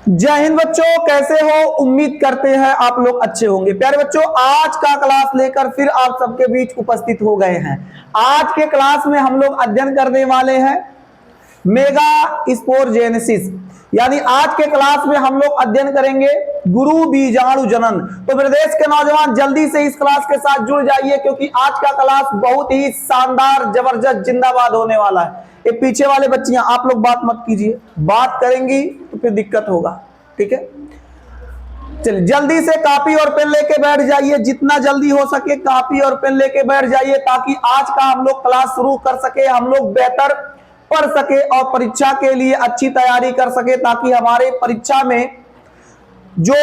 जय हिंद बच्चों, कैसे हो? उम्मीद करते हैं आप लोग अच्छे होंगे। प्यारे बच्चों, आज का क्लास लेकर फिर आप सबके बीच उपस्थित हो गए हैं। आज के क्लास में हम लोग अध्ययन करने वाले हैं मेगा स्पोरजेनेसिस, यानी आज के क्लास में हम लोग अध्ययन करेंगे गुरु बीजाणु जनन। तो मेरे देश के नौजवान जल्दी से इस क्लास के साथ जुड़ जाइए, क्योंकि आज का क्लास बहुत ही शानदार, जबरदस्त, जिंदाबाद होने वाला है। ये पीछे वाले बच्चियां आप लोग बात मत कीजिए, बात करेंगी तो फिर दिक्कत होगा, ठीक है? चलिए जल्दी से कापी और पेन लेके बैठ जाइए, जितना जल्दी हो सके कापी और पेन लेके बैठ जाइए, ताकि आज का हम लोग क्लास शुरू कर सके, हम लोग बेहतर पढ़ सके और परीक्षा के लिए अच्छी तैयारी कर सके, ताकि हमारे परीक्षा में जो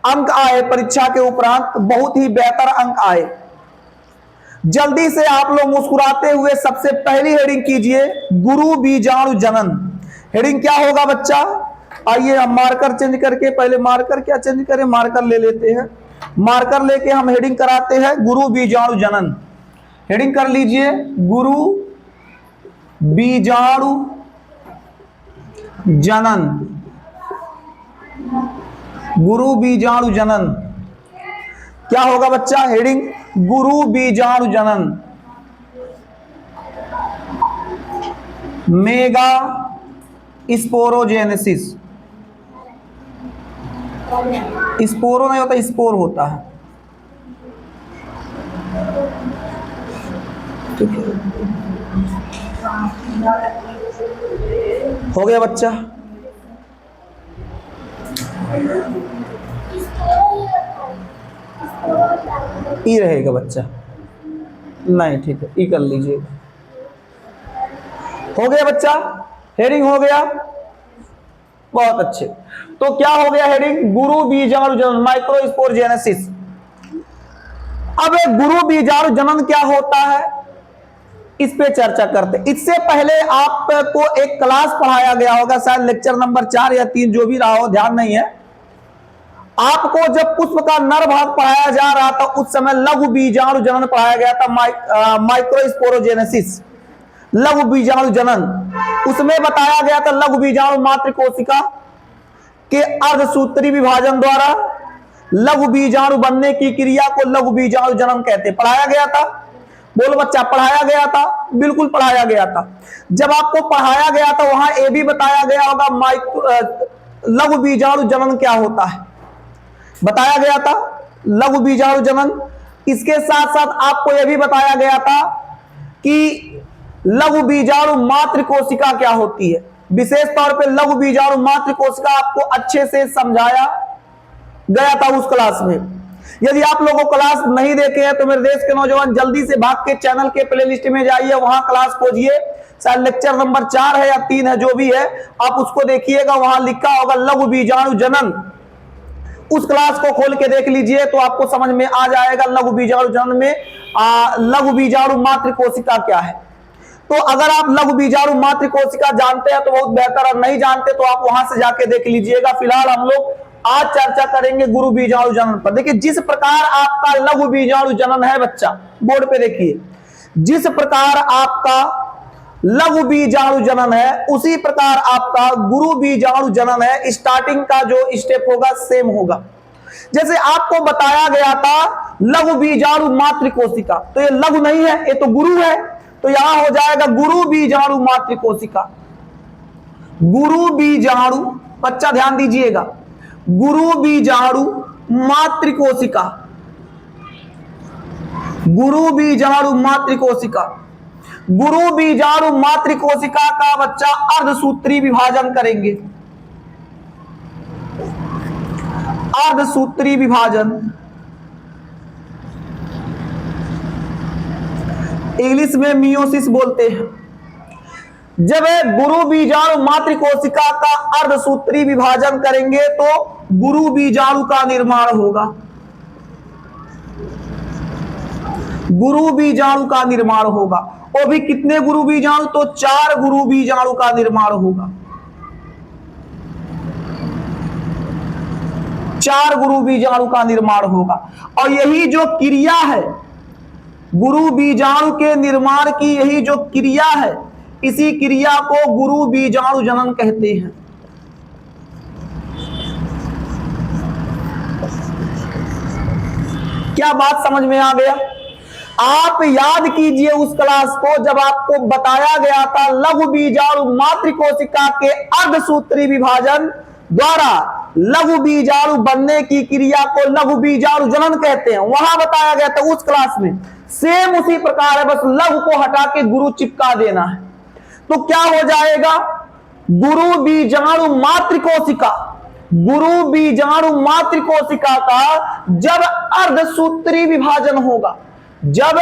अंक आए परीक्षा के उपरांत बहुत ही बेहतर अंक आए। जल्दी से आप लोग मुस्कुराते हुए सबसे पहली हेडिंग कीजिए, गुरु बीजाणु जनन। हेडिंग क्या होगा बच्चा? आइए हम मार्कर चेंज करके, पहले मार्कर क्या चेंज करें, मार्कर ले लेते हैं। मार्कर लेके हम हेडिंग कराते हैं गुरु बीजाणु जनन। हेडिंग कर लीजिए, गुरु बीजाणु जनन। गुरु बीजाणु जनन क्या होगा बच्चा? हेडिंग गुरु बीजाणु जनन, मेगा स्पोरोजेनेसिस। स्पोरो नहीं होता, स्पोर होता है, ठीक है? हो गया बच्चा? ई रहेगा बच्चा, नहीं ठीक है, ई कर लीजिए। हो गया बच्चा? हेडिंग हो गया, बहुत अच्छे। तो क्या हो गया हेडिंग? गुरु बीजाणु जनन, माइक्रोस्पोरजेनेसिस। अब गुरु बीजाणु जनन क्या होता है, इस पे चर्चा करते। इससे पहले आपको एक क्लास पढ़ाया गया होगा, शायद लेक्चर नंबर 4 या 3, जो भी रहा हो, ध्यान नहीं है। आपको जब पुष्प का नर भाग पढ़ाया जा रहा था, उस समय लघु बीजाणु जनन पढ़ाया गया था, माइक्रोस्पोरोजेनेसिस, लघु बीजाणु जनन। उसमें बताया गया था लघु बीजाणु मात्र कोशिका के अर्धसूत्री विभाजन द्वारा लघु बीजाणु बनने की क्रिया को लघु बीजाणु जनन कहते। पढ़ाया गया था? बोलो बच्चा, पढ़ाया गया था? बिल्कुल पढ़ाया गया था। जब आपको पढ़ाया गया था, वहां यह भी बताया गया होगा लघु बीजाणु जनन क्या होता है, बताया गया था लघु बीजाणु जनन। इसके साथ साथ आपको यह भी बताया गया था कि लघु बीजाणु मात्र कोशिका क्या होती है। विशेष तौर पे लघु बीजाणु मात्र कोशिका आपको अच्छे से समझाया गया था उस क्लास में। यदि आप लोगों क्लास नहीं देखे हैं तो मेरे देश के नौजवान जल्दी से भाग के चैनल के प्लेलिस्ट में जाइए, वहां क्लास खोजिए, शायद लेक्चर नंबर 4 है या 3 है, जो भी है आप उसको देखिएगा, वहां लिखा होगा लघु बीजाणु जनन। उस क्लास को खोल के देख लीजिए तो आपको समझ में आ जाएगा लघु बीजाणु जनन में लघु बीजाणु मात्र कोशिका क्या है। तो अगर आप लघु बीजाणु मात्र कोशिका जानते हैं तो बहुत बेहतर, और नहीं जानते तो आप वहां से जाके देख लीजिएगा। फिलहाल हम लोग आज चर्चा करेंगे गुरु बीजाणु जनन पर। देखिए, जिस प्रकार आपका लघु बीजाणु जनन है बच्चा, बोर्ड पे देखिए, जिस प्रकार आपका लघु बीजाणु जनन है उसी प्रकार आपका गुरु बीजाणु जनन है। स्टार्टिंग का जो स्टेप होगा सेम होगा। जैसे आपको बताया गया था लघु बीजाणु मात्र कोशिका, तो ये लघु नहीं है, ये तो गुरु है, तो यहां हो जाएगा गुरु बीजाणु मात्र कोशिका। गुरु बीजाणु, बच्चा ध्यान दीजिएगा, गुरु बीजाणु मात्र कोशिका, गुरु बीजाणु मात्र कोशिका। गुरु बीजाणु मात्र कोशिका का बच्चा अर्धसूत्री विभाजन करेंगे, अर्धसूत्री विभाजन, इंग्लिश में मियोसिस बोलते हैं। जब गुरु बीजाणु मात्र कोशिका का अर्धसूत्री विभाजन करेंगे तो गुरु बीजाणु का निर्माण होगा, गुरु बीजाणु का निर्माण होगा। और भी कितने गुरु बीजाणु? तो 4 गुरु बीजाणु का निर्माण होगा, 4 गुरु बीजाणु का निर्माण होगा। और यही जो क्रिया है गुरु बीजाणु के निर्माण की, यही जो क्रिया है, इसी क्रिया को गुरु बीजाणु जनन कहते हैं। क्या बात समझ में आ गया? आप याद कीजिए उस क्लास को जब आपको बताया गया था लघु बीजाणु मातृकोशिका के अर्धसूत्री विभाजन द्वारा लघु बीजाणु बनने की क्रिया को लघु बीजाणु जनन कहते हैं। वहां बताया गया था उस क्लास में। सेम उसी प्रकार है, बस लघु को हटा के गुरु चिपका देना है। तो क्या हो जाएगा? गुरु बीजाणु मातृकोशिका, गुरु बीजाणु मातृकोशिका का जब अर्धसूत्री विभाजन होगा, जब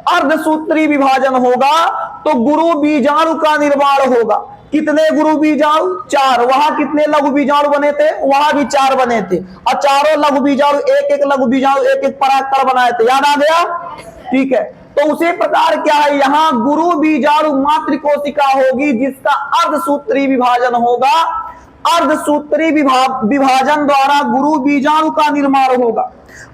अर्धसूत्री विभाजन होगा तो गुरु बीजाणु का निर्माण होगा। कितने गुरु बीजाणु? 4। वहां कितने लघु बीजाणु बने थे? वहां भी 4 बने थे, और चारों लघु बीजाणु एक एक लघु बीजाणु एक एक परागकण बनाए थे। याद आ गया? ठीक है। तो उसी प्रकार क्या है, यहां गुरु बीजाणु मातृकोशिका होगी जिसका अर्धसूत्री विभाजन होगा। अर्धसूत्री विभाजन द्वारा गुरु बीजाणु का निर्माण होगा,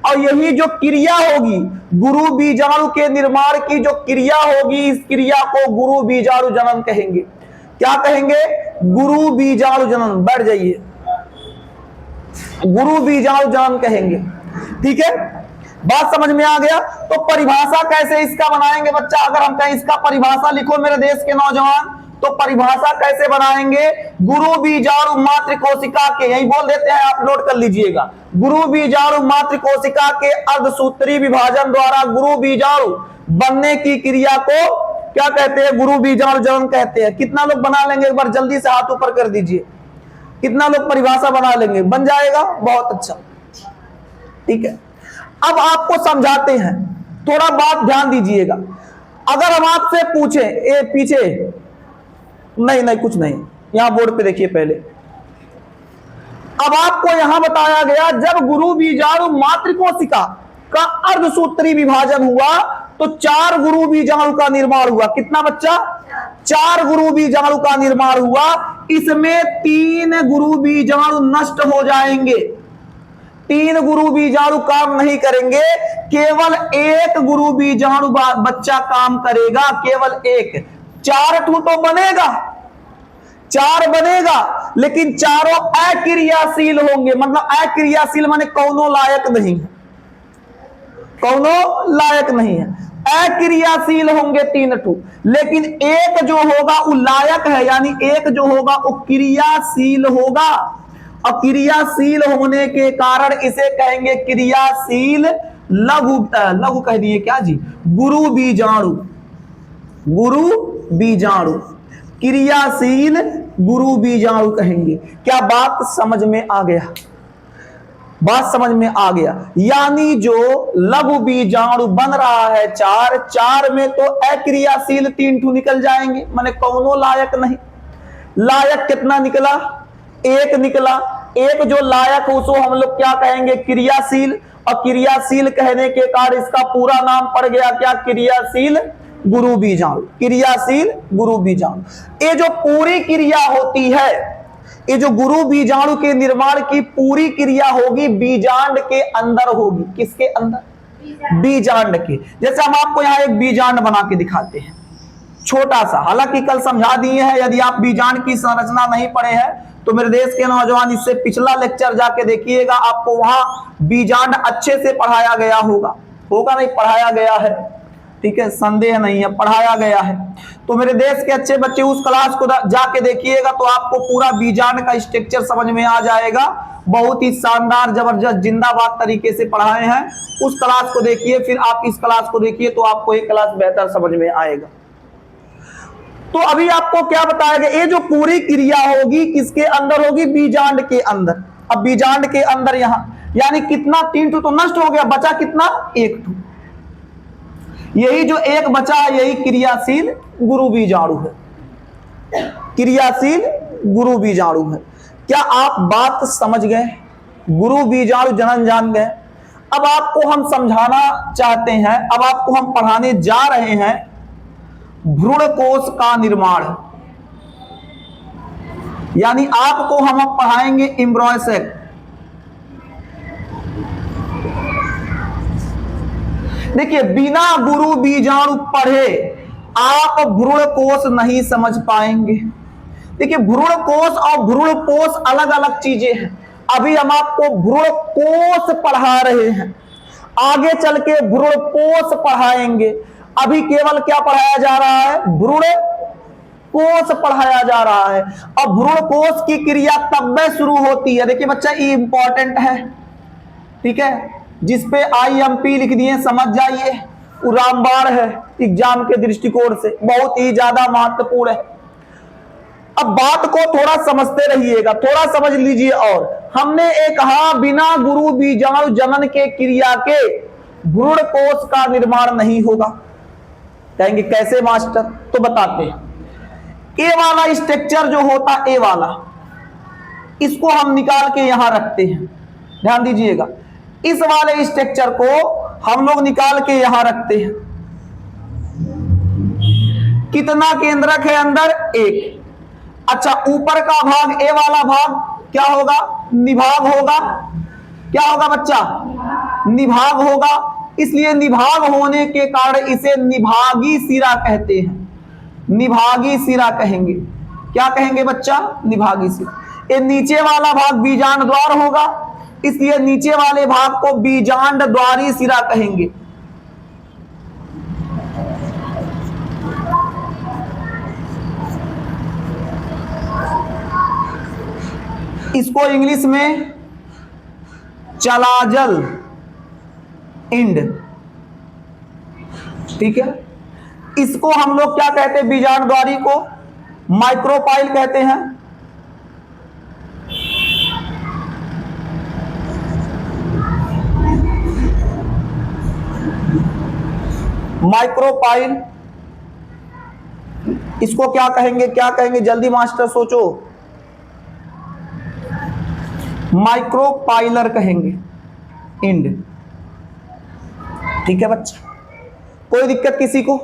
और यही जो क्रिया होगी गुरु बीजाणु के निर्माण की जो क्रिया होगी, इस क्रिया को गुरु बीजाणु जनन कहेंगे। क्या कहेंगे? गुरु बीजाणु जनन। बैठ जाइए, गुरु बीजाणु जनन कहेंगे। ठीक है, बात समझ में आ गया? तो परिभाषा कैसे इसका बनाएंगे बच्चा? अगर हम कहें इसका परिभाषा लिखो मेरे देश के नौजवान, तो परिभाषा कैसे बनाएंगे? गुरु बीजाणु मातृकोशिका के, यही बोल देते हैं, आप नोट कर लीजिएगा। गुरु बीजाणु मातृकोशिका के अर्धसूत्री विभाजन द्वारा गुरु बीजाणु बनने की क्रिया को क्या कहते हैं? गुरु बीजाणु जनन कहते हैं। कितना लोग बना लेंगे? एक बार जल्दी से हाथ ऊपर कर दीजिए। कितना लोग परिभाषा बना लेंगे? बन जाएगा, बहुत अच्छा। ठीक है, अब आपको समझाते हैं, थोड़ा बात ध्यान दीजिएगा। अगर हम आपसे पूछे, ए पीछे नहीं कुछ नहीं, यहां बोर्ड पे देखिए पहले। अब आपको यहां बताया गया जब गुरु बीजाणु मातृकोशिका का अर्धसूत्री विभाजन हुआ तो 4 गुरु बीजाणु का निर्माण हुआ। कितना बच्चा? 4 गुरु बीजाणु का निर्माण हुआ। इसमें 3 गुरु बीजाणु नष्ट हो जाएंगे, 3 गुरु बीजाणु काम नहीं करेंगे, केवल 1 गुरु बीजाणु बच्चा काम करेगा, केवल 1। 4 तो बनेगा, 4 बनेगा, लेकिन चारों अक्रियाशील होंगे। मतलब अक्रियाशील माने कौनो लायक नहीं है, कौनो लायक नहीं है, अक्रियाशील होंगे 3। लेकिन 1 जो होगा वो लायक है, यानी 1 जो होगा वो क्रियाशील होगा। और क्रियाशील होने के कारण इसे कहेंगे क्रियाशील लघु कह दिए क्या जी? गुरु बीजाणु, गुरु बीजाणु, क्रियाशील गुरु बीजाणु कहेंगे। क्या बात समझ में आ गया? बात समझ में आ गया। यानी जो लघु बीजाणु बन रहा है 4 में तो अक्रियाशील 3 निकल जाएंगे, माने कौनो लायक नहीं। लायक कितना निकला? 1 निकला। 1 जो लायक हो उसको हम लोग क्या कहेंगे? क्रियाशील। और क्रियाशील कहने के कारण इसका पूरा नाम पड़ गया क्या? क्रियाशील गुरु बीजाणु, क्रियाशील गुरु बीजाणु। ये जो पूरी क्रिया होती है, ये जो गुरु बीजाणु के निर्माण की पूरी क्रिया होगी बीजांड के अंदर होगी। किसके अंदर? बीजांड के। जैसे हम आपको यहाँ एक बीजांड बना के दिखाते हैं, छोटा सा। हालांकि कल समझा दिए हैं, यदि आप बीजांड की संरचना नहीं पढ़े हैं तो मेरे देश के नौजवान इससे पिछला लेक्चर जाके देखिएगा, आपको वहां बीजांड अच्छे से पढ़ाया गया होगा। नहीं पढ़ाया गया है, ठीक है, संदेह नहीं है, पढ़ाया गया है। तो मेरे देश के अच्छे बच्चे उस क्लास को जाके देखिएगा तो आपको पूरा बीजांड का स्ट्रक्चर समझ में आ जाएगा। बहुत ही शानदार, जबरदस्त, जिंदाबाद तरीके से पढ़ाए हैं। उस क्लास को देखिए, फिर आप इस क्लास को देखिए तो आपको एक क्लास बेहतर समझ में आएगा। तो अभी आपको क्या बताया गया? ये जो पूरी क्रिया होगी किसके अंदर होगी? बीजांड के अंदर। अब बीजांड के अंदर यहां यानी कितना? 3 तो नष्ट हो गया, बचा कितना? 1। यही जो 1 बचा है यही क्रियाशील गुरु बीजाणु है, क्रियाशील गुरु बीजाणु है। क्या आप बात समझ गए? गुरु बीजाणु जनन जान गए। अब आपको हम समझाना चाहते हैं, अब आपको हम पढ़ाने जा रहे हैं भ्रूण कोश का निर्माण, यानी आपको हम पढ़ाएंगे एम्ब्रॉय सेक। देखिए, बिना गुरु बीजाणु पढ़े आप भ्रूण कोश नहीं समझ पाएंगे। देखिए, भ्रूण कोश और भ्रूण पोष अलग अलग चीजें हैं। अभी हम आपको भ्रूण कोश पढ़ा रहे हैं। आगे चल के भ्रूणपोष पढ़ाएंगे। अभी केवल क्या पढ़ाया जा रहा है? भ्रूणपोष पढ़ाया जा रहा है। अब भ्रूणपोष की क्रिया तब में शुरू होती है। देखिए बच्चा, ये इंपॉर्टेंट है, ठीक है, जिसपे IMP लिख दिए, समझ जाइए, रामबाण है एग्जाम के दृष्टिकोण से, बहुत ही ज्यादा महत्वपूर्ण है। अब बात को थोड़ा समझते रहिएगा, थोड़ा समझ लीजिए। और हमने एक कहा बिना गुरु बीजाणु जनन के क्रिया के भ्रूणकोश का निर्माण नहीं होगा। कहेंगे कैसे मास्टर? तो बताते हैं। ए वाला स्ट्रक्चर जो होता, ए वाला, इसको हम निकाल के यहां रखते हैं, ध्यान दीजिएगा। इस वाले स्ट्रक्चर को हम लोग निकाल के यहां रखते हैं। कितना केंद्रक है अंदर? एक। अच्छा, ऊपर का भाग, ए वाला भाग क्या होगा? निभाग होगा। क्या होगा बच्चा? निभाग होगा। इसलिए निभाग होने के कारण इसे निभागी सिरा कहते हैं। निभागी सिरा कहेंगे। क्या कहेंगे बच्चा? निभागी सिरा। ये नीचे वाला भाग बीजांड द्वार होगा, इसलिए नीचे वाले भाग को बीजांड द्वारी सिरा कहेंगे। इसको इंग्लिश में चलाजल इंड, ठीक है। इसको हम लोग क्या कहते हैं? बीजांड द्वारी को माइक्रोपाइल कहते हैं। माइक्रोपाइल, इसको क्या कहेंगे? क्या कहेंगे? जल्दी मास्टर सोचो। माइक्रोपाइलर कहेंगे, इंड, ठीक है बच्चा। कोई दिक्कत किसी को?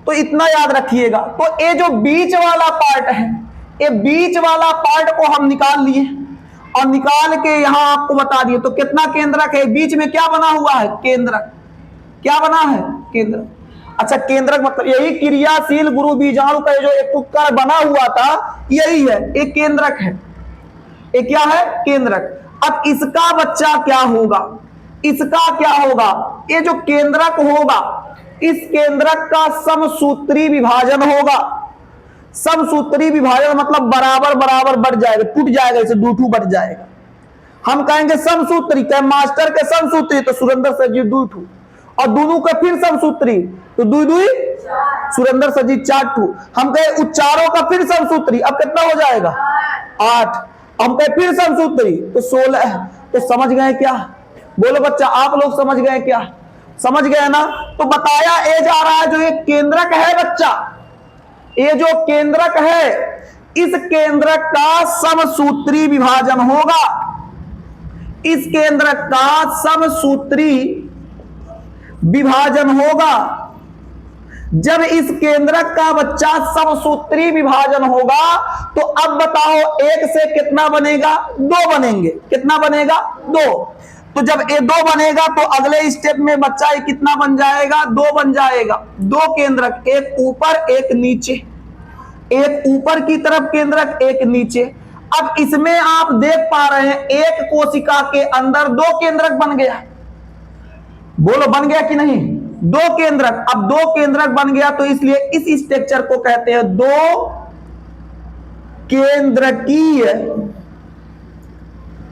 तो इतना याद रखिएगा। तो ये जो बीच वाला पार्ट है, ये बीच वाला पार्ट को हम निकाल लिए और निकाल के यहां आपको बता दिए। तो कितना केंद्रक है? बीच में क्या बना हुआ है? केंद्रक। क्या बना है? केंद्रक। अच्छा, केंद्रक मतलब यही क्रियाशील गुरु बीजाणु का जो एक उपकर बना हुआ था, यही है, एक केंद्रक है। ये क्या है? केंद्रक। अब इसका बच्चा क्या होगा? इसका क्या होगा? ये जो केंद्रक होगा, इस केंद्रक का समसूत्री विभाजन होगा। समसूत्री विभाजन मतलब बराबर बराबर बढ़ जाएगा, टूट जाएगा, इसे दूठू बढ़ जाएगा। हम कहेंगे समसूत्री, कहे मास्टर के समसूत्री, तो सुरेंद्र सजीव दूठू, और दोनों का फिर समसूत्री, तो दुई दुई सुरेंद्र सजीव चार ठू। हम कहे उच्चारों का फिर समसूत्री, अब कितना हो जाएगा? 8। हम कहे फिर समसूत्री, तो 16। तो समझ गए क्या? बोलो बच्चा, आप लोग समझ गए क्या? समझ गए ना? तो बताया ए जा रहा है जो ये केंद्रक है बच्चा, ये जो केंद्रक है, इस केंद्रक का समसूत्री विभाजन होगा। इस केंद्रक का समसूत्री विभाजन होगा। जब इस केंद्रक का बच्चा समसूत्री विभाजन होगा, तो अब बताओ 1 से कितना बनेगा? 2 बनेंगे। कितना बनेगा? 2। तो जब ये 2 बनेगा तो अगले स्टेप में बच्चा ये कितना बन जाएगा? 2 बन जाएगा। 2 केंद्रक, एक ऊपर एक नीचे, एक ऊपर की तरफ केंद्रक, एक नीचे। अब इसमें आप देख पा रहे हैं एक कोशिका के अंदर 2 केंद्रक बन गया। बोलो बन गया कि नहीं? 2 केंद्रक। अब 2 केंद्रक बन गया तो इसलिए इस स्ट्रक्चर को कहते हैं 2 केंद्रकीय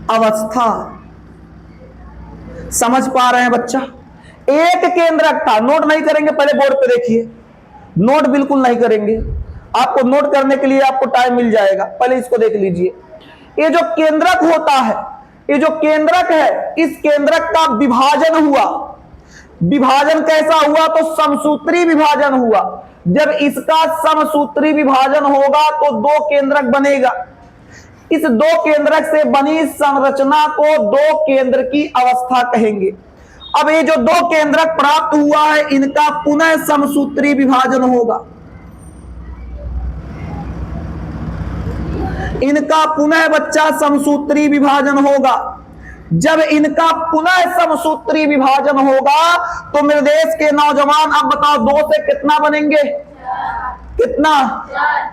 अवस्था। समझ पा रहे हैं बच्चा? एक केंद्रक था, नोट नहीं करेंगे, पहले बोर्ड पे देखिए, नोट बिल्कुल नहीं करेंगे। आपको नोट करने के लिए आपको टाइम मिल जाएगा, पहले इसको देख लीजिए। ये जो केंद्रक होता है, ये जो केंद्रक है, इस केंद्रक का विभाजन हुआ। विभाजन कैसा हुआ? तो समसूत्री विभाजन हुआ। जब इसका समसूत्री विभाजन होगा तो 2 केंद्रक बनेगा। इस 2 केंद्रक से बनी संरचना को 2 केंद्र की अवस्था कहेंगे। अब ये जो 2 केंद्रक प्राप्त हुआ है, इनका पुनः समसूत्री विभाजन होगा। इनका पुनः बच्चा समसूत्री विभाजन होगा। जब इनका पुनः समसूत्री विभाजन होगा तो मेरे देश के नौजवान, अब बताओ 2 से कितना बनेंगे? कितना?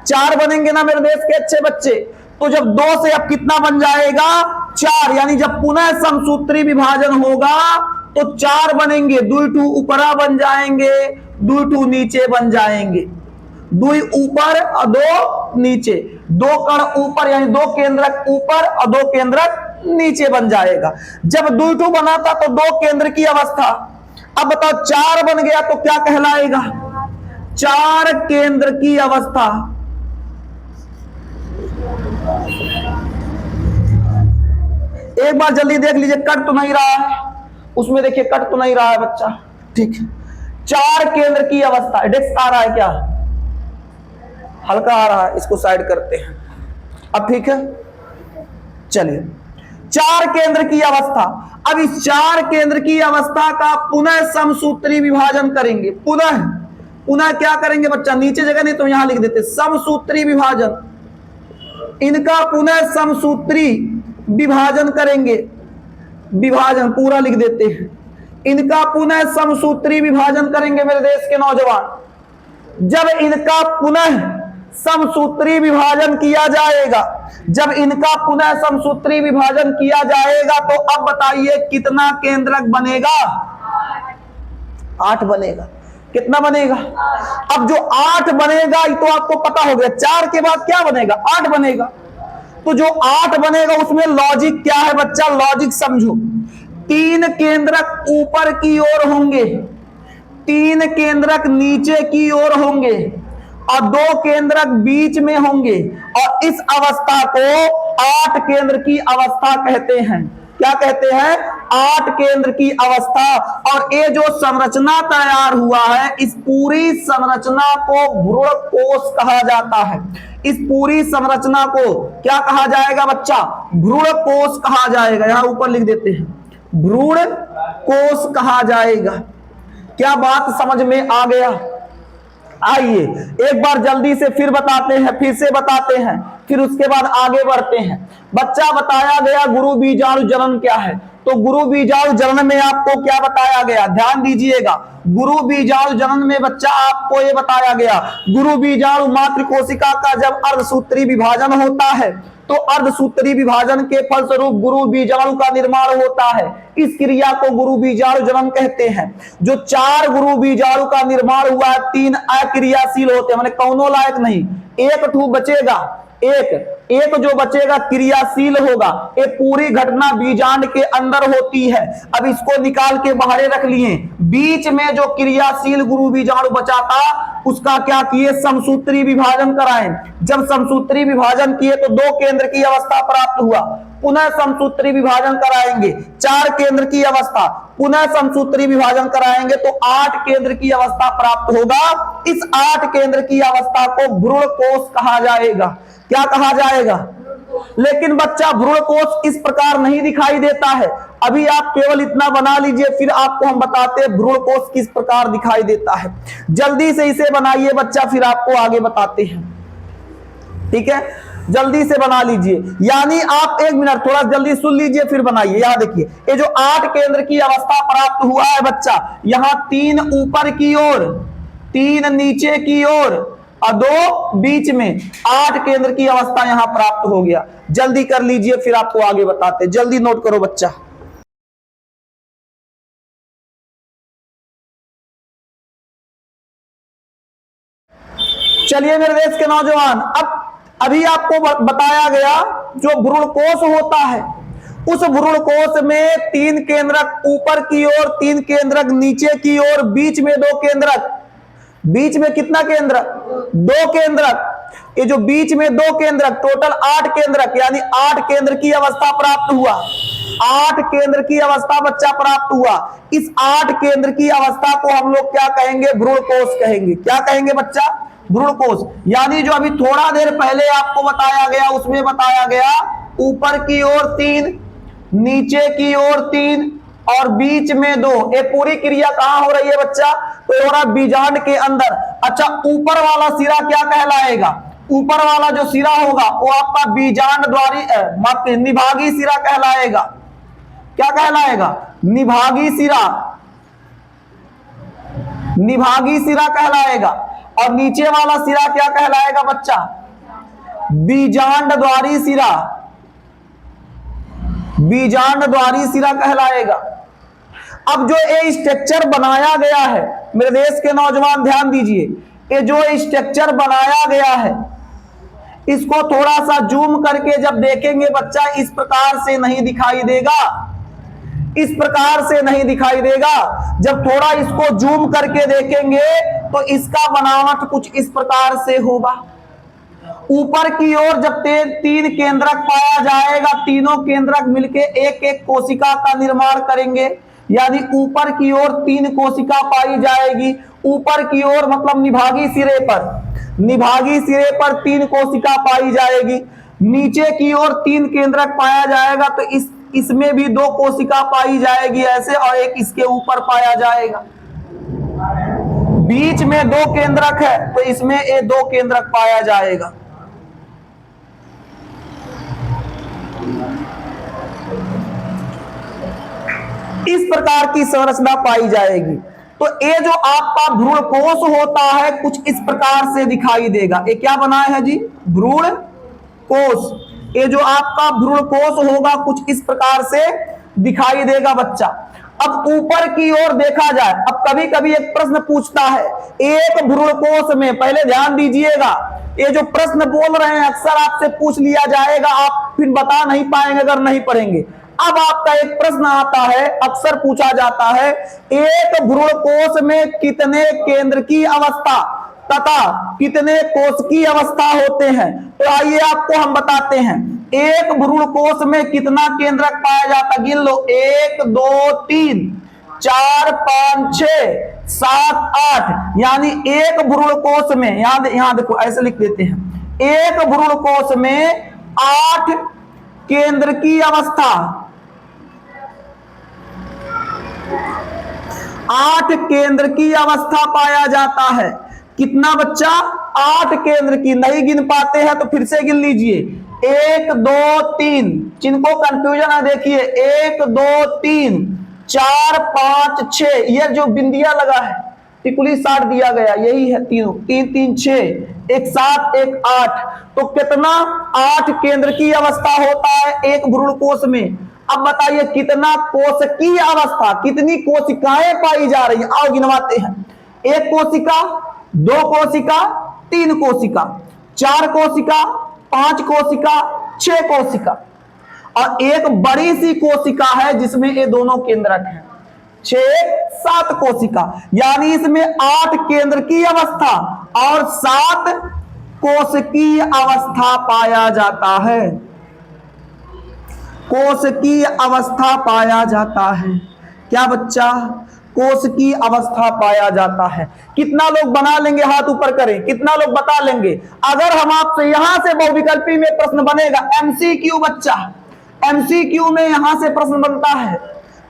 4 बनेंगे ना मेरे देश के अच्छे बच्चे। तो जब 2 से अब कितना बन जाएगा? 4। यानी जब पुनः समसूत्री विभाजन होगा तो 4 बनेंगे, 2 ऊपरा बन जाएंगे, 2 नीचे बन जाएंगे, 2 ऊपर और 2 नीचे, 2 कण ऊपर यानी 2 केंद्रक ऊपर और 2 केंद्रक नीचे बन जाएगा। जब 2 बना था तो 2 केंद्र की अवस्था, अब बताओ 4 बन गया तो क्या कहलाएगा? 4 केंद्र की अवस्था। एक बार जल्दी देख लीजिए, कट तो नहीं रहा है उसमें, देखिए कट तो नहीं रहा है बच्चा, ठीक है। 4 केंद्र की अवस्था, डेस्क आ रहा है क्या? हल्का आ रहा है, इसको साइड करते हैं अब, ठीक है। चलिए 4 केंद्र की अवस्था, अब इस 4 केंद्र की अवस्था का पुनः समसूत्री विभाजन करेंगे। पुनः क्या करेंगे बच्चा? नीचे जगह नहीं तो यहां लिख देते समसूत्री विभाजन, इनका पुनः समसूत्री विभाजन करेंगे, विभाजन पूरा लिख देते हैं, इनका पुनः समसूत्री विभाजन करेंगे मेरे देश के नौजवान। जब इनका पुनः समसूत्री विभाजन किया जाएगा, जब इनका पुनः समसूत्री विभाजन किया जाएगा तो अब बताइए कितना केंद्रक बनेगा? 8 बनेगा। कितना बनेगा? अब जो 8 बनेगा ये तो आपको पता हो गया, 4 के बाद क्या बनेगा? 8 बनेगा। तो जो 8 बनेगा उसमें लॉजिक क्या है बच्चा? लॉजिक समझो, 3 केंद्रक ऊपर की ओर होंगे, 3 केंद्रक नीचे की ओर होंगे और 2 केंद्रक बीच में होंगे, और इस अवस्था को 8 केंद्र की अवस्था कहते हैं। क्या कहते हैं? 8 केंद्र की अवस्था। और ये जो संरचना तैयार हुआ है, इस पूरी संरचना को भ्रूण कोश कहा जाता है। इस पूरी संरचना को क्या कहा जाएगा बच्चा? भ्रूण कोश कहा जाएगा। यहां ऊपर लिख देते हैं, भ्रूण कोश कहा जाएगा। क्या बात समझ में आ गया? आइए एक बार जल्दी से फिर बताते हैं, फिर से बताते हैं, फिर उसके बाद आगे बढ़ते हैं। बच्चा बताया गया गुरु बीजाणु जनन क्या है, तो गुरु बीजाणु जनन में आपको क्या बताया गया? ध्यान दीजिएगा, गुरु बीजाणु जनन में बच्चा आपको ये बताया गया, गुरु बीजाणु मातृ कोशिका का जब अर्धसूत्री विभाजन होता है तो अर्धसूत्री विभाजन के फलस्वरूप गुरु बीजाणु का निर्माण होता है। इस क्रिया को गुरु बीजाणु जनन कहते हैं। जो 4 गुरु बीजाणु का निर्माण हुआ है, 3 अक्रियाशील होते हैं, माने कौनों लायक नहीं, एक ठू बचेगा, एक जो बचेगा क्रियाशील होगा। ये पूरी घटना बीजांड के अंदर होती है। अब इसको निकाल के बाहर रख लिए, बीच में जो क्रियाशील गुरु बीजाणु बचा था उसका क्या किए? समसूत्री विभाजन कराएं। जब समसूत्री विभाजन किए तो 2 केंद्र की अवस्था प्राप्त हुआ, पुनः समसूत्री विभाजन कराएंगे, 4 केंद्र की अवस्था, पुनः समसूत्री विभाजन कराएंगे तो 8 केंद्र की अवस्था प्राप्त होगा। इस 8 केंद्र की अवस्था को भ्रूण कोश कहा जाएगा। क्या कहा जाएगा? लेकिन बच्चा भ्रूण कोश इस प्रकार नहीं दिखाई देता है। अभी आप केवल इतना बना लीजिए, फिर आपको हम बताते हैं भ्रूण कोश किस प्रकार दिखाई देता है। जल्दी से इसे बनाइए बच्चा, फिर आपको आगे बताते हैं, ठीक है। जल्दी से बना लीजिए, यानी आप 1 मिनट थोड़ा जल्दी सुन लीजिए फिर बनाइए। यहां देखिए, ये जो 8 केंद्र की अवस्था प्राप्त हुआ है बच्चा, यहां 3 ऊपर की ओर, 3 नीचे की ओर और 2 बीच में, 8 केंद्र की अवस्था यहां प्राप्त हो गया। जल्दी कर लीजिए फिर आपको आगे बताते, जल्दी नोट करो बच्चा। चलिए मेरे देश के नौजवान, अब अभी आपको बताया गया जो भ्रूण कोश होता है, उस भ्रूण कोश में 3 केंद्रक ऊपर की ओर, 3 केंद्रक नीचे की ओर, बीच में 2 केंद्रक, बीच में कितना केंद्रक? 2 केंद्रक। ये जो बीच में 2 केंद्रक, टोटल 8 केंद्रक, यानी 8 केंद्र की अवस्था प्राप्त हुआ। 8 केंद्र की अवस्था बच्चा प्राप्त हुआ। इस 8 केंद्र की अवस्था को हम लोग क्या कहेंगे? भ्रूण कोश कहेंगे। क्या कहेंगे बच्चा? भ्रूण कोश। यानी जो अभी थोड़ा देर पहले आपको बताया गया, उसमें बताया गया ऊपर की ओर 3, नीचे की ओर 3 और बीच में 2। ये पूरी क्रिया कहां हो रही है बच्चा? तो हो रहा बीजांड के अंदर। अच्छा, ऊपर वाला सिरा क्या कहलाएगा? ऊपर वाला जो सिरा होगा वो आपका बीजांड द्वारी निभागी सिरा कहलाएगा। क्या कहलाएगा? निभागी सिरा, निभागी सिरा कहलाएगा। और नीचे वाला सिरा क्या कहलाएगा बच्चा? बीजांड द्वारी सिरा, बीजांड द्वारी सिरा कहलाएगा। अब जो ये स्ट्रक्चर बनाया गया है, मेरे देश के नौजवान ध्यान दीजिए, ये जो स्ट्रक्चर बनाया गया है इसको थोड़ा सा जूम करके जब देखेंगे बच्चा, इस प्रकार से नहीं दिखाई देगा, इस प्रकार से नहीं दिखाई देगा। जब थोड़ा इसको जूम करके देखेंगे तो इसका बनावट कुछ इस प्रकार से होगा। ऊपर की ओर जब तीन केंद्रक पाया जाएगा, तीनों केंद्रक मिलके एक एक कोशिका का निर्माण करेंगे, यानी ऊपर की ओर 3 कोशिका पाई जाएगी। ऊपर की ओर मतलब निभागी सिरे पर 3 कोशिका पाई जाएगी। नीचे की ओर 3 केंद्रक पाया जाएगा तो इसमें भी 2 कोशिका पाई जाएगी ऐसे, और एक इसके ऊपर पाया जाएगा। बीच में 2 केंद्रक है तो इसमें ये 2 केंद्रक पाया जाएगा। इस प्रकार की संरचना पाई जाएगी। तो ये जो आपका भ्रूण कोश होता है कुछ इस प्रकार से दिखाई देगा। ये क्या बनाया है जी? भ्रूण कोश। ये जो आपका भ्रूण कोश होगा कुछ इस प्रकार से दिखाई देगा बच्चा। अब ऊपर की ओर देखा जाए, अब कभी कभी एक प्रश्न पूछता है एक भ्रूण कोश में, पहले ध्यान दीजिएगा, ये जो प्रश्न बोल रहे हैं अक्सर आपसे पूछ लिया जाएगा, आप फिर बता नहीं पाएंगे अगर नहीं पढ़ेंगे। अब आपका एक प्रश्न आता है, अक्सर पूछा जाता है, एक भ्रूण कोश में कितने केंद्र की अवस्था तथा कितने कोश की अवस्था होते हैं? तो आइए आपको हम बताते हैं। एक भ्रूण कोश में कितना केंद्रक पाया जाता? गिन लो, 1 2 3 4 5 6 7 8, यानी एक भ्रूण कोश में, यहां देखो ऐसे लिख देते हैं, एक भ्रूण कोश में 8 केंद्र की अवस्था, 8 केंद्र की अवस्था पाया जाता है। कितना बच्चा? 8 केंद्र की। नहीं गिन पाते हैं तो फिर से गिन लीजिए, 1 2 3, जिनको कंफ्यूजन है देखिए, 1 2 3 4 5 6, ये जो बिंदिया लगा है टिकुली साट दिया गया, यही है तीनों, 3 3 6, एक 7 एक 8। तो कितना? 8 केंद्र की अवस्था होता है एक भ्रूण कोश में। अब बताइए कितना कोश की अवस्था, कितनी कोशिकाएं पाई जा रही है? आओ गिनवाते हैं। 1 कोशिका, 2 कोशिका, 3 कोशिका, 4 कोशिका, 5 कोशिका, 6 कोशिका, और एक बड़ी सी कोशिका है जिसमें ये दोनों केंद्रक हैं, 6 7 कोशिका, यानी इसमें 8 केंद्र की अवस्था और 7 कोश की अवस्था पाया जाता है। कोश की अवस्था पाया जाता है। क्या बच्चा? कोश की अवस्था पाया जाता है। कितना लोग बना लेंगे? हाथ ऊपर करें, कितना लोग बता लेंगे? अगर हम आपसे यहां से बहुविकल्पी में प्रश्न बनेगा, एमसीक्यू बच्चा, एमसीक्यू में यहां से प्रश्न बनता है,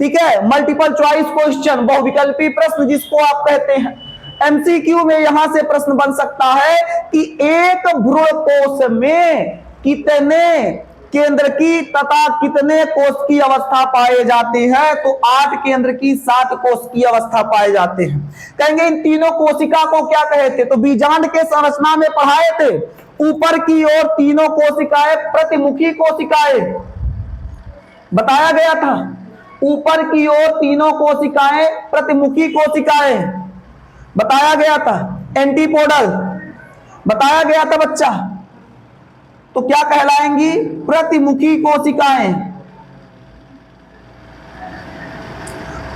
ठीक है, मल्टीपल चॉइस क्वेश्चन, बहुविकल्पी प्रश्न जिसको आप कहते हैं, एमसीक्यू में यहां से प्रश्न बन सकता है कि एक भ्रूण कोश में कितने केंद्र की तथा कितने कोश की अवस्था पाए जाते हैं? तो 8 केंद्र की, 7 कोश की अवस्था पाए जाते हैं। कहेंगे इन तीनों कोशिका को क्या कहे थे? तो बीजांड के संरचना में पढ़ाए थे। ऊपर की ओर तीनों कोशिकाएं प्रतिमुखी कोशिकाएं बताया गया था। ऊपर की ओर तीनों कोशिकाएं प्रतिमुखी कोशिकाएं बताया गया था। एंटीपोडल बताया गया था बच्चा। तो क्या कहलाएंगी? प्रतिमुखी कोशिकाएं।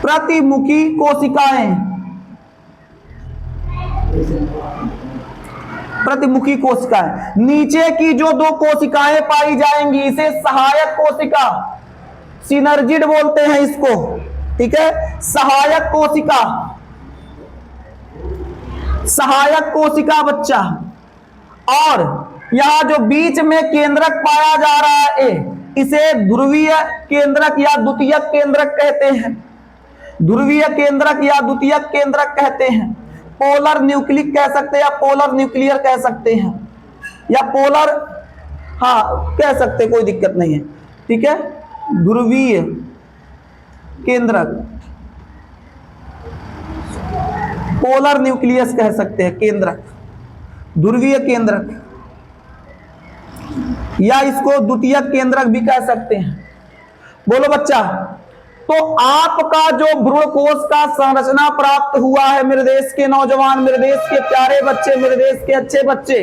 प्रतिमुखी कोशिकाएं, प्रतिमुखी कोशिकाएं। नीचे की जो 2 कोशिकाएं पाई जाएंगी इसे सहायक कोशिका, सिनर्जिड बोलते हैं इसको, ठीक है, सहायक कोशिका, सहायक कोशिका बच्चा। और यहां जो बीच में केंद्रक पाया जा रहा है इसे ध्रुवीय केंद्रक या द्वितीयक केंद्रक कहते हैं। ध्रुवीय केंद्रक या द्वितीयक केंद्रक कहते हैं। पोलर न्यूक्लिक कह सकते हैं या पोलर न्यूक्लियर कह सकते हैं, या पोलर, हाँ कह सकते, कोई दिक्कत नहीं है, ठीक है। ध्रुवीय केंद्रक, पोलर न्यूक्लियस कह सकते हैं केंद्रक, ध्रुवीय केंद्रक, या इसको द्वितीयक केंद्रक भी कह सकते हैं। बोलो बच्चा, तो आपका जो भ्रूण कोश का संरचना प्राप्त हुआ है मेरे देश के नौजवान, मेरे देश के प्यारे बच्चे, मेरे देश के अच्छे बच्चे,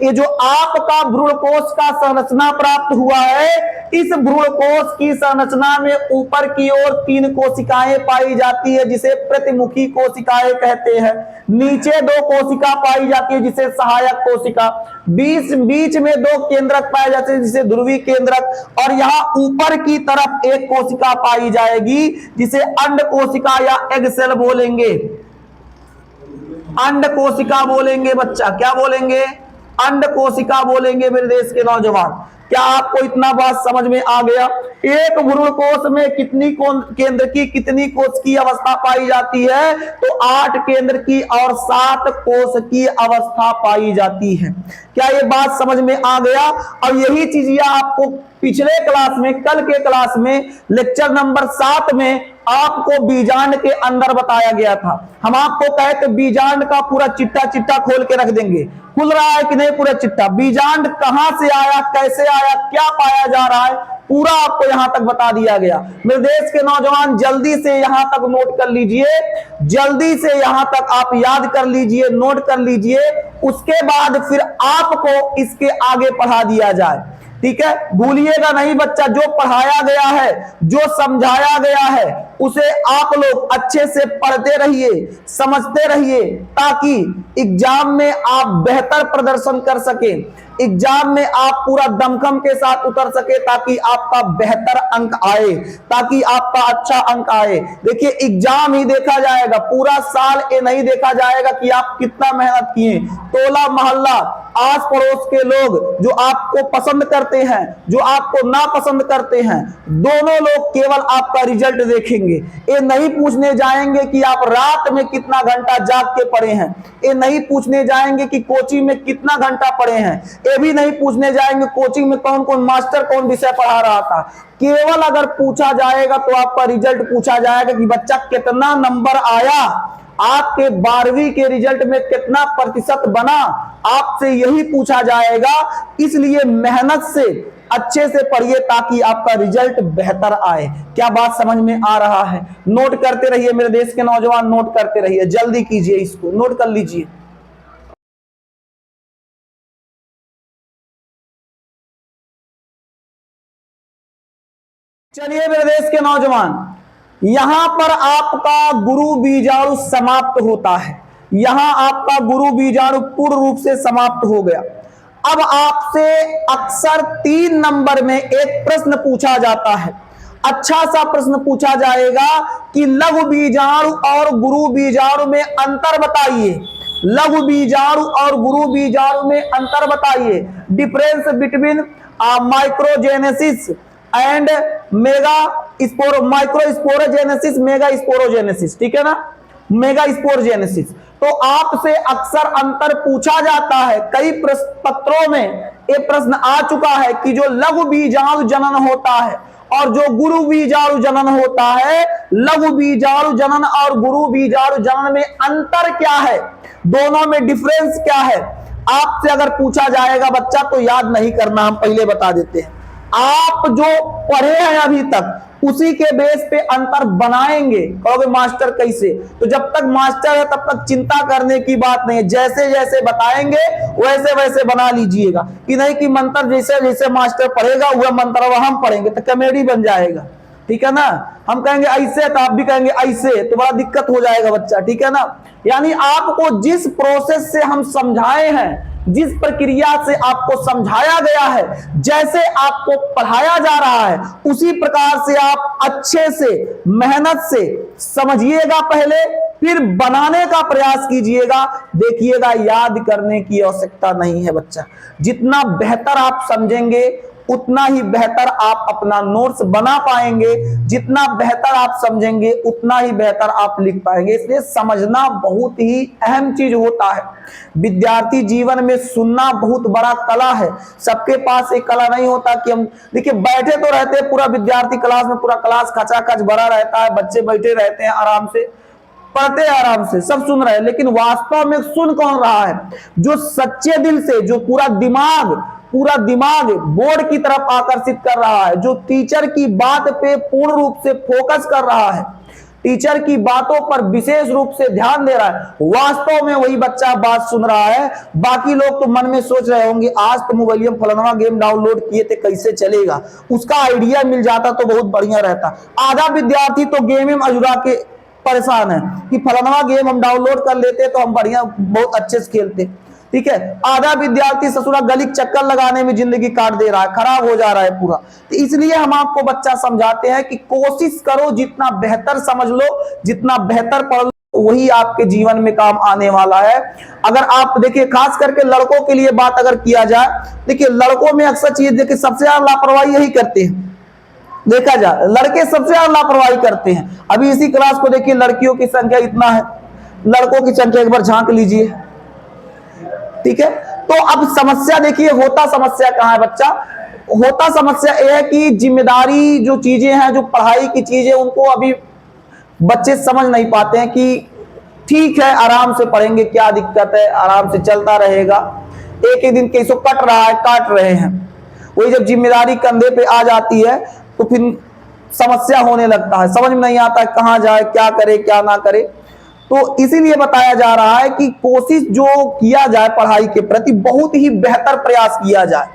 ये जो आपका भ्रूण कोश का संरचना प्राप्त हुआ है, इस भ्रूण कोश की संरचना में ऊपर की ओर 3 कोशिकाएं पाई जाती है जिसे प्रतिमुखी कोशिकाएं कहते हैं, नीचे 2 कोशिका पाई जाती है जिसे सहायक कोशिका, बीच में 2 केंद्रक पाए जाते हैं जिसे ध्रुवी केंद्रक, और यहाँ ऊपर की तरफ 1 कोशिका पाई जाएगी जिसे अंड कोशिका या एग सेल बोलेंगे, अंड कोशिका बोलेंगे बच्चा, क्या बोलेंगे? अंड कोशिका बोलेंगे मेरे देश के नौजवान। क्या आपको इतना बात समझ में आ गया? एक भ्रूण कोश में कितनी केंद्र की, कितनी कोश की अवस्था पाई जाती है? तो 8 केंद्र की और 7 कोश की अवस्था पाई जाती है। क्या ये बात समझ में आ गया? और यही चीज आपको पिछले क्लास में, कल के क्लास में लेक्चर नंबर 7 में आपको बीजांड के अंदर बताया गया था। हम आपको कहे थे बीजांड का पूरा चिट्टा चिट्टा खोल के रख देंगे, खुल रहा है कि नहीं पूरा चिट्टा? बीजांड कहां से आया, कैसे आया, क्या पाया जा रहा है, पूरा आपको यहां तक बता दिया गया। मेरे देश के नौजवान जल्दी से यहां तक नोट कर लीजिए, जल्दी से यहां तक आप याद कर लीजिए, नोट कर लीजिए, उसके बाद फिर आपको इसके आगे पढ़ा दिया जाए। ठीक है, भूलिएगा नहीं बच्चा, जो पढ़ाया गया है, जो समझाया गया है, उसे आप लोग अच्छे से पढ़ते रहिए, समझते रहिए, ताकि एग्जाम में आप बेहतर प्रदर्शन कर सके, एग्जाम में आप पूरा दमखम के साथ उतर सके, ताकि आपका बेहतर अंक आए, ताकि आपका अच्छा अंक आए। देखिए एग्जाम ही देखा जाएगा, पूरा साल ये नहीं देखा जाएगा कि आप कितना मेहनत किए। टोला मोहल्ला, आस पड़ोस के लोग जो आपको पसंद करते हैं, जो आपको नापसंद करते हैं, दोनों लोग केवल आपका रिजल्ट देखेंगे। ये नहीं पूछने जाएंगे कि आप रात में कितना घंटा जाग के पढ़े हैं, ये नहीं पूछने जाएंगे कि कोचिंग में कितना घंटा पढ़े हैं, ये भी नहीं पूछने जाएंगे कोचिंग में कौन कौन मास्टर कौन विषय पढ़ा रहा था। केवल अगर पूछा जाएगा तो आपका रिजल्ट पूछा जाएगा कि बच्चा कितना नंबर आया, आपके 12वीं के रिजल्ट में कितना प्रतिशत बना, आपसे यही पूछा जाएगा। इसलिए मेहनत से अच्छे से पढ़िए ताकि आपका रिजल्ट बेहतर आए। क्या बात समझ में आ रहा है? नोट करते रहिए मेरे देश के नौजवान, नोट करते रहिए, जल्दी कीजिए, इसको नोट कर लीजिए। चलिए मेरे देश के नौजवान, यहां पर आपका गुरु बीजाणु समाप्त होता है, यहां आपका गुरु बीजाणु पूर्ण रूप से समाप्त हो गया। अब आपसे अक्सर 3 नंबर में एक प्रश्न पूछा जाता है, अच्छा सा प्रश्न पूछा जाएगा कि लघु बीजाणु और गुरु बीजाणु में अंतर बताइए, लघु बीजाणु और गुरु बीजाणु में अंतर बताइए, difference between microgenesis and mega स्पोरो, micro sporogenesis, mega sporogenesis, ठीक है ना, मेगा स्पोरोजेनेसिस। तो आपसे अक्सर अंतर पूछा जाता है, कई पत्रों में ये प्रश्न आ चुका है कि जो लघु बीजाणु जनन होता है और जो गुरु बीजाणु जनन होता है, लघु बीजाणु जनन और गुरु बीजाणु जनन में अंतर क्या है, दोनों में डिफरेंस क्या है, आपसे अगर पूछा जाएगा बच्चा तो याद नहीं करना, हम पहले बता देते हैं। आप जो पढ़े हैं अभी तक उसी के बेस पे अंतर बनाएंगे। कहोगे मास्टर कैसे? तो जब तक मास्टर है तब तक चिंता करने की बात नहीं है, जैसे जैसे बताएंगे वैसे वैसे बना लीजिएगा, कि नहीं कि मंत्र जैसे जैसे मास्टर पढ़ेगा वह मंत्र हम पढ़ेंगे तो कॉमेडी बन जाएगा। ठीक है ना, हम कहेंगे ऐसे तो आप भी कहेंगे ऐसे, तो बड़ा दिक्कत हो जाएगा बच्चा। ठीक है ना, यानी आपको जिस प्रोसेस से हम समझाए हैं, जिस प्रक्रिया से आपको समझाया गया है, जैसे आपको पढ़ाया जा रहा है, उसी प्रकार से आप अच्छे से मेहनत से समझिएगा पहले, फिर बनाने का प्रयास कीजिएगा। देखिएगा याद करने की आवश्यकता नहीं है बच्चा, जितना बेहतर आप समझेंगे उतना ही बेहतर आप अपना नोट्स बना पाएंगे, जितना बेहतर आप समझेंगे उतना ही बेहतर आप लिख पाएंगे। इसलिए समझना बहुत ही अहम चीज होता है। विद्यार्थी जीवन में सुनना बहुत बड़ा कला है, सबके पास एक कला नहीं होता कि हम देखिए बैठे तो रहते हैं पूरा विद्यार्थी क्लास में, पूरा क्लास खचाखच भरा रहता है, बच्चे बैठे रहते हैं आराम से, पढ़ते हैं आराम से, सब सुन रहे हैं, लेकिन वास्तव में सुन कौन रहा है? जो सच्चे दिल से, जो पूरा दिमाग पूरा दिमाग बोर्ड की तरफ आकर्षित कर रहा है, जो टीचर की बात पे पूर्ण रूप से फोकस कर रहा है, टीचर की बातों पर विशेष रूप से ध्यान दे रहा है, वास्तव में वही बच्चा बात सुन रहा है। बाकी लोग तो मन में सोच रहे होंगे आज तो मोबाइल में फलाना गेम डाउनलोड किए थे, कैसे चलेगा, उसका आइडिया मिल जाता तो बहुत बढ़िया रहता। आधा विद्यार्थी तो गेम में अजुरा के परेशान है कि फलाना गेम हम डाउनलोड कर लेते तो हम बढ़िया बहुत अच्छे से खेलते, ठीक है। आधा विद्यार्थी ससुरा गली चक्कर लगाने में जिंदगी काट दे रहा है, खराब हो जा रहा है पूरा। तो इसलिए हम आपको बच्चा समझाते हैं कि कोशिश करो, जितना बेहतर समझ लो, जितना बेहतर पढ़ लो, वही आपके जीवन में काम आने वाला है। अगर आप देखिए, खास करके लड़कों के लिए बात अगर किया जाए, देखिए लड़कों में अक्सर चीज देखिए सबसे ज्यादा लापरवाही यही करते हैं, देखा जाए लड़के सबसे ज्यादा लापरवाही करते हैं। अभी इसी क्लास को देखिए, लड़कियों की संख्या इतना है, लड़कों की संख्या एक बार झांक लीजिए, ठीक है। तो अब समस्या देखिए, होता समस्या कहां है बच्चा, होता समस्या यह है कि जिम्मेदारी जो चीजें हैं, जो पढ़ाई की चीजें, उनको अभी बच्चे समझ नहीं पाते हैं कि ठीक है आराम से पढ़ेंगे, क्या दिक्कत है, आराम से चलता रहेगा, एक एक दिन कैसो कट रहा है, काट रहे हैं। वही जब जिम्मेदारी कंधे पे आ जाती है तो फिर समस्या होने लगता है, समझ में नहीं आता कहां जाए, क्या करे क्या ना करे। तो इसीलिए बताया जा रहा है कि कोशिश जो किया जाए पढ़ाई के प्रति, बहुत ही बेहतर प्रयास किया जाए,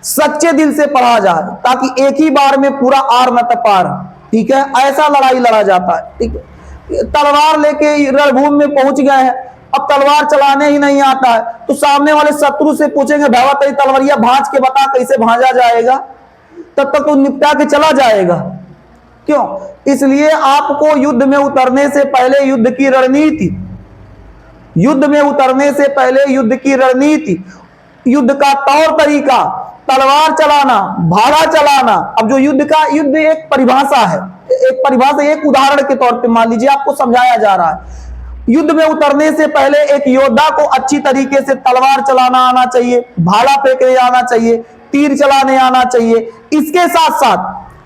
सच्चे दिल से पढ़ा जाए, ताकि एक ही बार में पूरा आर न तपार, ठीक है, ऐसा लड़ाई लड़ा जाता है, ठीक है। तलवार लेके रणभूमि में पहुंच गए हैं, अब तलवार चलाने ही नहीं आता है, तो सामने वाले शत्रु से पूछेंगे भावा तेरी तलवारिया भांज के बता कैसे भांजा जाएगा, तब तक तो निपटा के चला जाएगा। क्यों? इसलिए आपको युद्ध में उतरने से पहले युद्ध की रणनीति, युद्ध में उतरने से पहले युद्ध की रणनीति, युद्ध का तौर तरीका, तलवार चलाना, भाला चलाना। अब जो युद्ध का, युद्ध एक परिभाषा है, एक परिभाषा, एक उदाहरण के तौर पे मान लीजिए आपको समझाया जा रहा है। युद्ध में उतरने से पहले एक योद्धा को अच्छी तरीके से तलवार चलाना आना चाहिए, भाला फेंकने आना चाहिए, तीर चलाने आना चाहिए।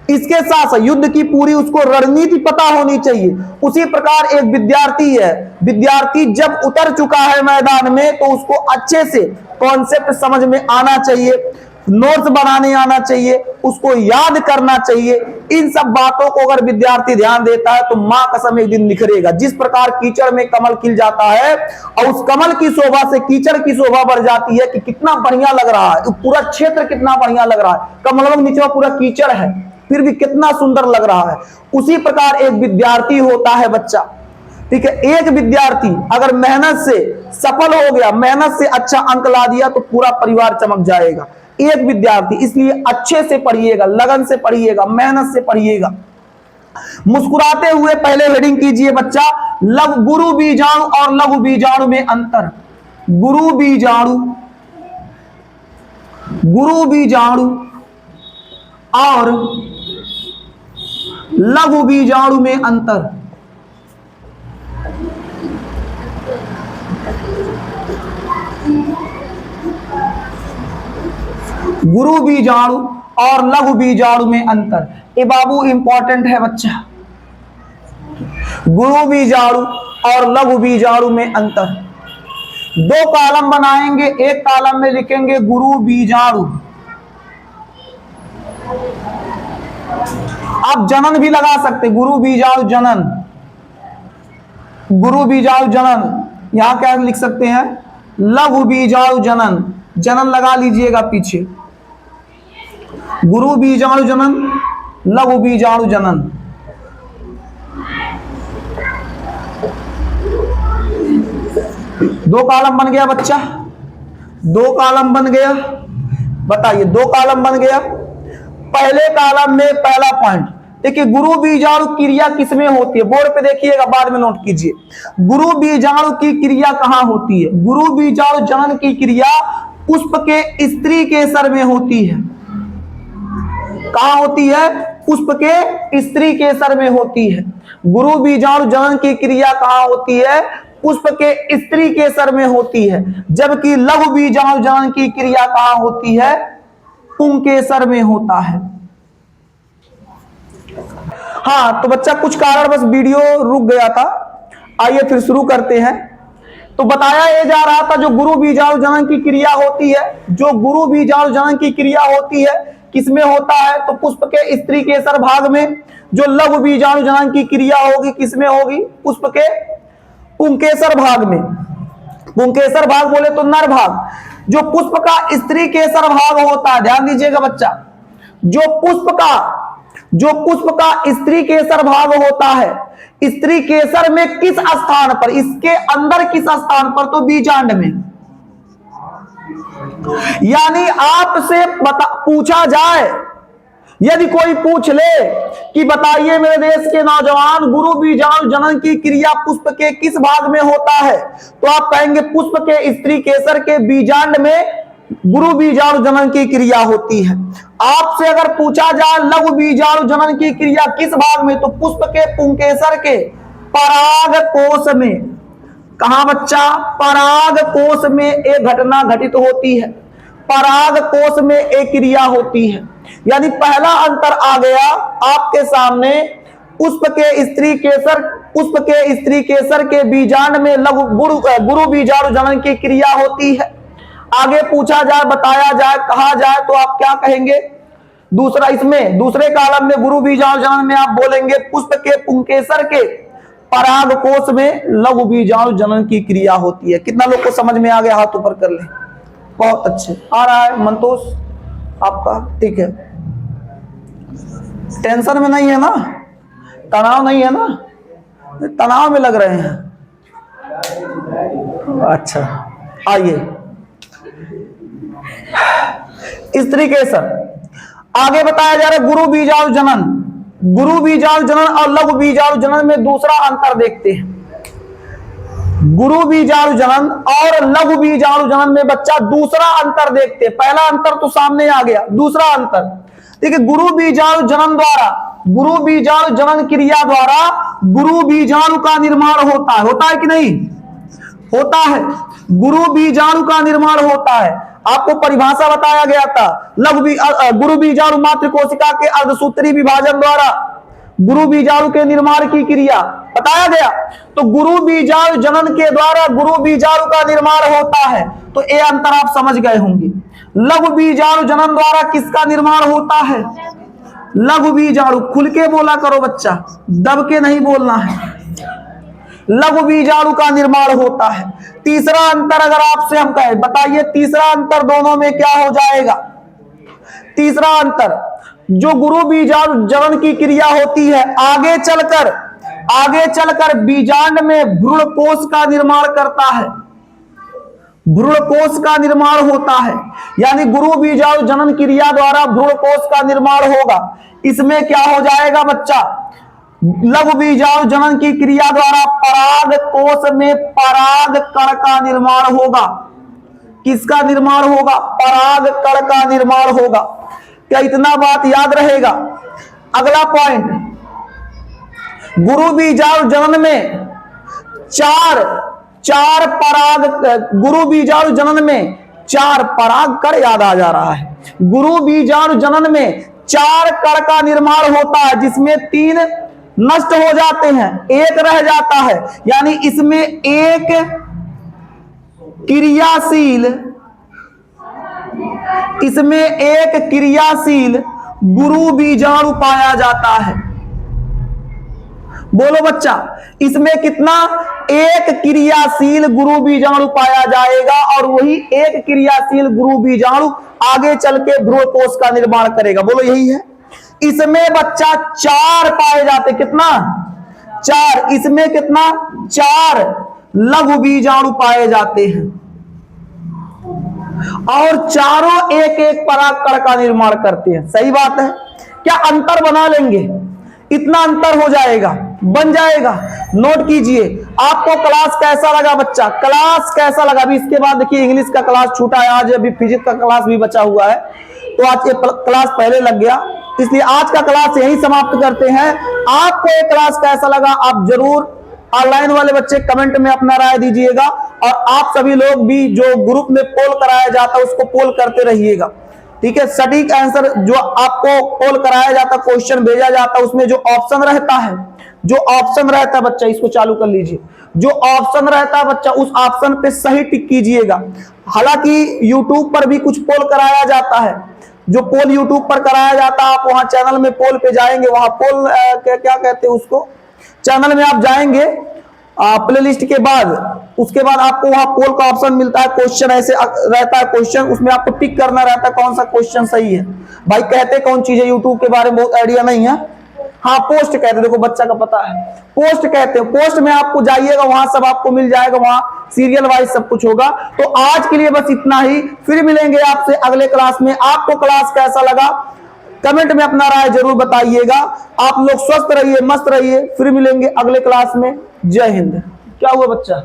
इसके साथ युद्ध की पूरी उसको रणनीति पता होनी चाहिए। उसी प्रकार एक विद्यार्थी है, विद्यार्थी जब उतर चुका है मैदान में तो उसको अच्छे से कॉन्सेप्ट समझ में आना चाहिए, नोट्स बनाने आना चाहिए, उसको याद करना चाहिए। इन सब बातों को अगर विद्यार्थी ध्यान देता है तो मां कसम एक दिन निखरेगा। जिस प्रकार कीचड़ में कमल खिल जाता है और उस कमल की शोभा से कीचड़ की शोभा बढ़ जाती है कि कितना बढ़िया लग रहा है, पूरा क्षेत्र कितना बढ़िया लग रहा है, कमलों के नीचे पूरा कीचड़ है फिर भी कितना सुंदर लग रहा है। उसी प्रकार एक विद्यार्थी होता है बच्चा, ठीक है। एक विद्यार्थी अगर मेहनत से सफल हो गया, मेहनत से अच्छा अंक ला दिया तो पूरा परिवार चमक जाएगा। एक विद्यार्थी, इसलिए अच्छे से पढ़िएगा, लगन से पढ़िएगा, मेहनत से पढ़िएगा। मुस्कुराते हुए पहले हेडिंग कीजिए बच्चा, लघु गुरु बीजाणु और लघु बीजाणु में अंतर। गुरु बीजाणु, गुरु बीजाणु और लघु बीजाणु में अंतर। गुरु बीजाणु और लघु बीजाणु में अंतर। ये बाबू इंपॉर्टेंट है बच्चा, गुरु बीजाणु और लघु बीजाणु में अंतर। दो कॉलम बनाएंगे, एक कॉलम में लिखेंगे गुरु बीजाणु, आप जनन भी लगा सकते, गुरु बीजाणु जनन, गुरु बीजाणु जनन। यहां क्या लिख सकते हैं, लघु बीजाणु जनन, जनन लगा लीजिएगा पीछे, गुरु बीजाणु जनन, लघु बीजाणु जनन। दो कॉलम बन गया बच्चा, दो कॉलम बन गया, बताइए दो कॉलम बन गया। पहले कॉलम में पहला पॉइंट देखिए, गुरु बीजाणु क्रिया किसमें होती है, बोर्ड पे देखिएगा, बाद में नोट कीजिए। गुरु बीजाणु की क्रिया कहां होती है, गुरु बीजाणु जनन की क्रिया पुष्प के स्त्री केसर में होती है। कहां होती है, पुष्प के स्त्री केसर में होती है। गुरु बीजाणु जनन की क्रिया कहां होती है, पुष्प के स्त्री केसर में होती है। जबकि लघु बीजाणु जनन की क्रिया कहां होती है, पुंकेसर में होता है। हाँ तो बच्चा कुछ कारण बस वीडियो रुक गया था, आइए फिर शुरू करते हैं। तो बताया ये जा रहा था जो गुरु बीजाणु जनन की क्रिया होती है, जो गुरु बीजाणु जनन की क्रिया होती है किसमें होता है, तो पुष्प के स्त्री केसर भाग में। जो लघु बीजाणु जनन की क्रिया होगी किसमें होगी, पुष्प के पुंकेसर भाग में। पुंकेसर भाग बोले तो नर भाग। जो पुष्प का स्त्री केसर भाग होता है, ध्यान दीजिएगा बच्चा, जो पुष्प का स्त्री केसर भाग होता है, स्त्री केसर में किस स्थान पर, इसके अंदर किस स्थान पर, तो बीजांड में। यानी आपसे पूछा जाए, यदि कोई पूछ ले कि बताइए मेरे देश के नौजवान, गुरु बीजाणु जनन की क्रिया पुष्प के किस भाग में होता है, तो आप कहेंगे पुष्प के स्त्री केसर के बीजांड में गुरु बीजाणु जनन की क्रिया होती है। आपसे अगर पूछा जाए लघु बीजाणु जनन की क्रिया किस भाग में, तो पुष्प के पुंकेसर के पराग कोश में। कहा बच्चा, पराग कोश में एक घटना घटित होती है, पराग कोश में एक क्रिया होती है। यानी पहला अंतर आ गया आपके सामने, पुष्प के स्त्री केसर के बीजांड में लघु गुरु बीजाणु जनन की क्रिया होती है। आगे पूछा जाए, बताया जाए, कहा जाए, तो आप क्या कहेंगे, दूसरा इसमें दूसरे कॉलम में गुरु बीजाणु जनन में आप बोलेंगे पुष्प के पुंकेसर के पराग कोश में लघु बीजाणु जनन की क्रिया होती है। कितना लोग को समझ में आ गया, हाथ ऊपर कर ले। बहुत अच्छे, आ रहा है मंतोष आपका, ठीक है। टेंशन में नहीं है ना, तनाव नहीं है ना, तनाव में लग रहे हैं। अच्छा आइए, स्त्री केसर आगे बताया जा रहा है गुरु बीजाणु जनन। गुरु बीजाणु जनन और लघु बीजाणु जनन में दूसरा अंतर देखते हैं। गुरु बीजाणु जनन और लघु बीजाणु जनन में बच्चा दूसरा अंतर देखते हैं। पहला अंतर तो सामने आ गया, दूसरा अंतर देखिए, गुरु बीजाणु जनन द्वारा, गुरु बीजाणु जनन क्रिया द्वारा गुरु बीजाणु का निर्माण होता है कि नहीं होता है, गुरु बीजाणु का निर्माण होता है। आपको परिभाषा बताया गया था, गुरु बीजाणु मातृ कोशिका के अर्धसूत्री विभाजन द्वारा गुरु बीजाणु के निर्माण की क्रिया बताया गया। तो गुरु बीजाणु जनन के द्वारा गुरु बीजाणु का निर्माण होता है, तो ये अंतर आप समझ गए होंगे। लघु बीजाणु जनन द्वारा किसका निर्माण होता है, लघु बीजाणु, खुल के बोला करो बच्चा, दब के नहीं बोलना है, लघु बीजाणु का निर्माण होता है। तीसरा अंतर अगर आपसे हम कहें, बताइए तीसरा अंतर दोनों में क्या हो जाएगा। तीसरा अंतर, जो गुरु बीजाणु जनन की क्रिया होती है आगे चलकर बीजांड में भ्रूण कोश का निर्माण करता है, भ्रूण कोश का निर्माण होता है। यानी गुरु बीजाणु जनन क्रिया द्वारा भ्रूण कोश का निर्माण होगा। इसमें क्या हो जाएगा बच्चा, लघु बीजाणु जनन की क्रिया द्वारा पराग कोश में पराग कण का निर्माण होगा। किसका निर्माण होगा, पराग कण का निर्माण होगा। क्या इतना बात याद रहेगा। अगला पॉइंट, गुरु बीजाणु जनन में चार पराग, गुरु बीजाणु जनन में 4 पराग कण याद आ जा रहा है। गुरु बीजाणु जनन में 4 कण का निर्माण होता है, जिसमें 3 नष्ट हो जाते हैं, 1 रह जाता है। यानी इसमें एक क्रियाशील गुरु बीजाणु पाया जाता है। बोलो बच्चा, इसमें कितना, एक क्रियाशील गुरु बीजाणु पाया जाएगा, और वही एक क्रियाशील गुरु बीजाणु आगे चल के भ्रूण कोश का निर्माण करेगा। बोलो यही है। इसमें बच्चा 4 पाए जाते, कितना, 4। इसमें कितना, 4 लघु बीजाणु पाए जाते हैं, और चारों एक एक पराग कण का निर्माण करते हैं। सही बात है। क्या अंतर बना लेंगे, इतना अंतर हो जाएगा, बन जाएगा। नोट कीजिए। आपको क्लास कैसा लगा बच्चा, क्लास कैसा लगा। अभी इसके बाद देखिए इंग्लिश का क्लास छूटा है, आज अभी फिजिक्स का क्लास भी बचा हुआ है, तो आज ये क्लास पहले लग गया, इसलिए आज का क्लास यही समाप्त करते हैं। आपको ये क्लास कैसा लगा आप जरूर ऑनलाइन वाले बच्चे कमेंट में अपना राय दीजिएगा, और आप सभी लोग भी जो ग्रुप में पोल कराया जाता है उसको पोल करते रहिएगा। ठीक है, सटीक आंसर जो आपको पोल कराया जाता, क्वेश्चन भेजा जाता, उसमें जो ऑप्शन रहता है जो ऑप्शन रहता है बच्चा, इसको चालू कर लीजिए, जो ऑप्शन रहता है बच्चा उस ऑप्शन पे सही टिक कीजिएगा। हालांकि यूट्यूब पर भी कुछ पोल कराया जाता है, जो पोल यूट्यूब पर कराया जाता है, आप वहां चैनल में पोल पे जाएंगे, वहां पोल क्या कहते हैं उसको, चैनल में आप जाएंगे प्लेलिस्ट के बाद, उसके बाद आपको वहां पोल का ऑप्शन मिलता है, क्वेश्चन ऐसे रहता है क्वेश्चन, उसमें आपको टिक करना रहता है कौन सा क्वेश्चन सही है। भाई कहते कौन चीज है, यूट्यूब के बारे में बहुत आइडिया नहीं है। हाँ पोस्ट कहते हैं, देखो बच्चा का पता है, पोस्ट कहते हैं। पोस्ट में आपको जाइएगा, वहां सब आपको मिल जाएगा, वहां सीरियल वाइज सब कुछ होगा। तो आज के लिए बस इतना ही, फिर मिलेंगे आपसे अगले क्लास में। आपको क्लास कैसा लगा कमेंट में अपना राय जरूर बताइएगा। आप लोग स्वस्थ रहिए, मस्त रहिए, फिर मिलेंगे अगले क्लास में। जय हिंद। क्या हुआ बच्चा?